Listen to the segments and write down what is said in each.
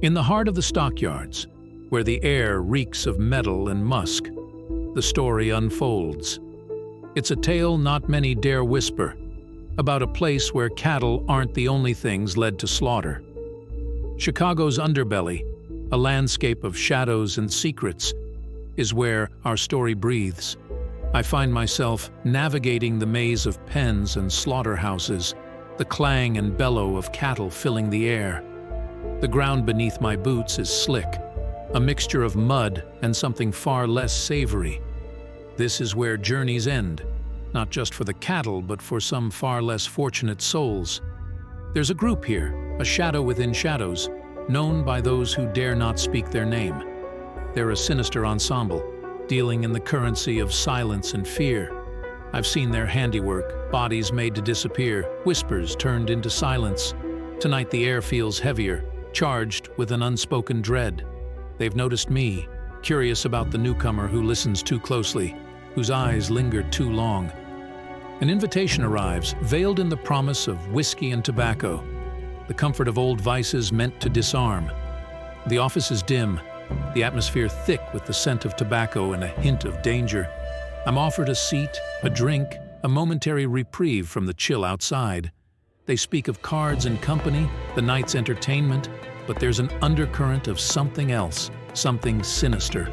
In the heart of the stockyards, where the air reeks of metal and musk, the story unfolds. It's a tale not many dare whisper, about a place where cattle aren't the only things led to slaughter. Chicago's underbelly, a landscape of shadows and secrets, is where our story breathes. I find myself navigating the maze of pens and slaughterhouses, the clang and bellow of cattle filling the air. The ground beneath my boots is slick, a mixture of mud and something far less savory. This is where journeys end, not just for the cattle, but for some far less fortunate souls. There's a group here, a shadow within shadows, known by those who dare not speak their name. They're a sinister ensemble, dealing in the currency of silence and fear. I've seen their handiwork, bodies made to disappear, whispers turned into silence. Tonight the air feels heavier, charged with an unspoken dread. They've noticed me, curious about the newcomer who listens too closely, whose eyes linger too long. An invitation arrives, veiled in the promise of whiskey and tobacco, the comfort of old vices meant to disarm. The office is dim, the atmosphere thick with the scent of tobacco and a hint of danger. I'm offered a seat, a drink, a momentary reprieve from the chill outside. They speak of cards and company, the night's entertainment, but there's an undercurrent of something else, something sinister.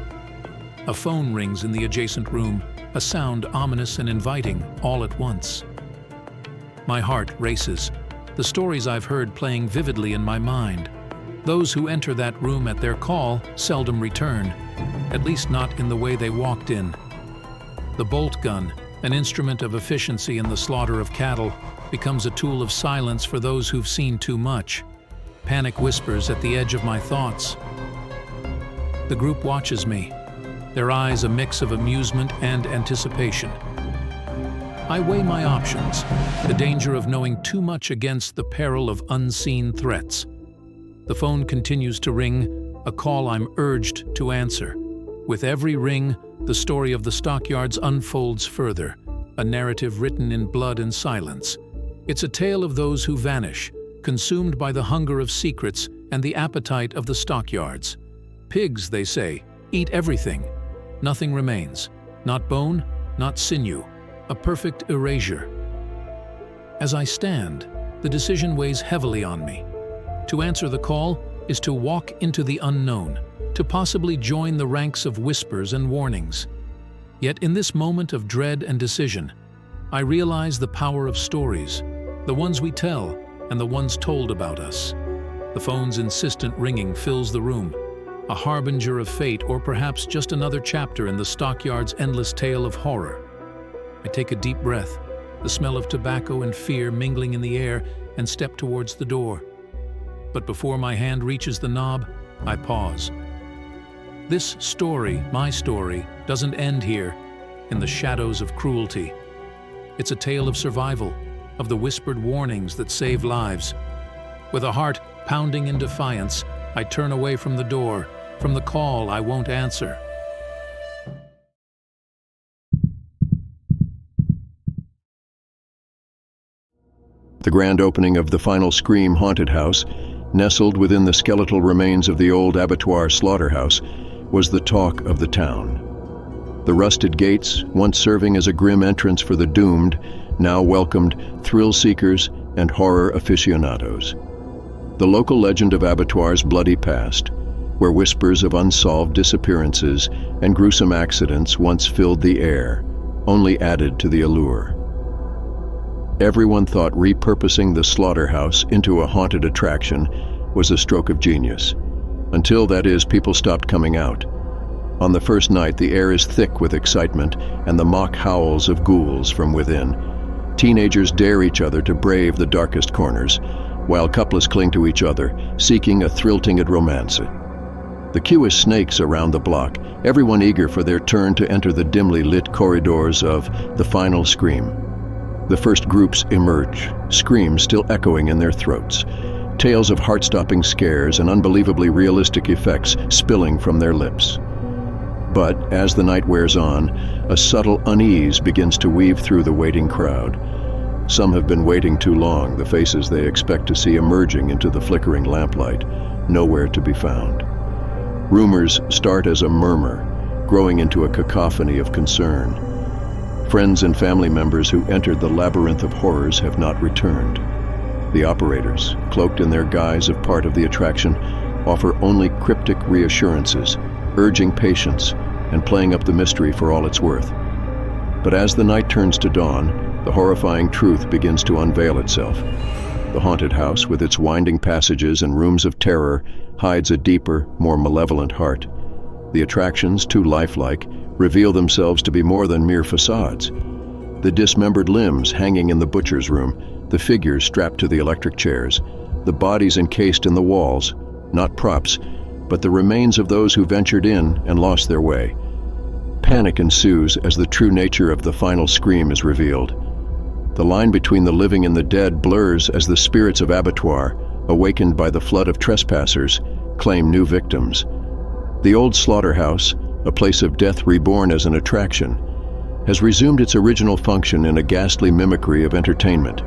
A phone rings in the adjacent room, a sound ominous and inviting all at once. My heart races, the stories I've heard playing vividly in my mind. Those who enter that room at their call seldom return, at least not in the way they walked in. The bolt gun, an instrument of efficiency in the slaughter of cattle, becomes a tool of silence for those who've seen too much. Panic whispers at the edge of my thoughts. The group watches me, their eyes a mix of amusement and anticipation. I weigh my options, the danger of knowing too much against the peril of unseen threats. The phone continues to ring, a call I'm urged to answer. With every ring, the story of the stockyards unfolds further, a narrative written in blood and silence. It's a tale of those who vanish, consumed by the hunger of secrets and the appetite of the stockyards. Pigs, they say, eat everything. Nothing remains, not bone, not sinew, a perfect erasure. As I stand, the decision weighs heavily on me. To answer the call is to walk into the unknown, to possibly join the ranks of whispers and warnings. Yet in this moment of dread and decision, I realize the power of stories, the ones we tell and the ones told about us. The phone's insistent ringing fills the room, a harbinger of fate or perhaps just another chapter in the stockyard's endless tale of horror. I take a deep breath, the smell of tobacco and fear mingling in the air, and step towards the door. But before my hand reaches the knob, I pause. This story, my story, doesn't end here, in the shadows of cruelty. It's a tale of survival, of the whispered warnings that save lives. With a heart pounding in defiance, I turn away from the door, from the call I won't answer. The grand opening of the final Scream haunted house, nestled within the skeletal remains of the old abattoir Slaughterhouse, was the talk of the town. The rusted gates, once serving as a grim entrance for the doomed, now welcomed thrill-seekers and horror aficionados. The local legend of abattoir's bloody past, where whispers of unsolved disappearances and gruesome accidents once filled the air, only added to the allure. Everyone thought repurposing the slaughterhouse into a haunted attraction was a stroke of genius. Until, that is, people stopped coming out. On the first night, the air is thick with excitement and the mock howls of ghouls from within. Teenagers dare each other to brave the darkest corners, while couples cling to each other, seeking a thrill-tinged romance. The queue is snakes around the block, everyone eager for their turn to enter the dimly lit corridors of the final Scream. The first groups emerge, screams still echoing in their throats, tales of heart-stopping scares and unbelievably realistic effects spilling from their lips. But as the night wears on, a subtle unease begins to weave through the waiting crowd. Some have been waiting too long, the faces they expect to see emerging into the flickering lamplight, nowhere to be found. Rumors start as a murmur, growing into a cacophony of concern. Friends and family members who entered the labyrinth of horrors have not returned. The operators, cloaked in their guise of part of the attraction, offer only cryptic reassurances, urging patience and playing up the mystery for all it's worth. But as the night turns to dawn, the horrifying truth begins to unveil itself. The haunted house, with its winding passages and rooms of terror, hides a deeper, more malevolent heart. The attractions, too lifelike, reveal themselves to be more than mere facades. The dismembered limbs hanging in the butcher's room, the figures strapped to the electric chairs, the bodies encased in the walls, not props, but the remains of those who ventured in and lost their way. Panic ensues as the true nature of the final scream is revealed. The line between the living and the dead blurs as the spirits of abattoir, awakened by the flood of trespassers, claim new victims. The old slaughterhouse, a place of death reborn as an attraction, has resumed its original function in a ghastly mimicry of entertainment.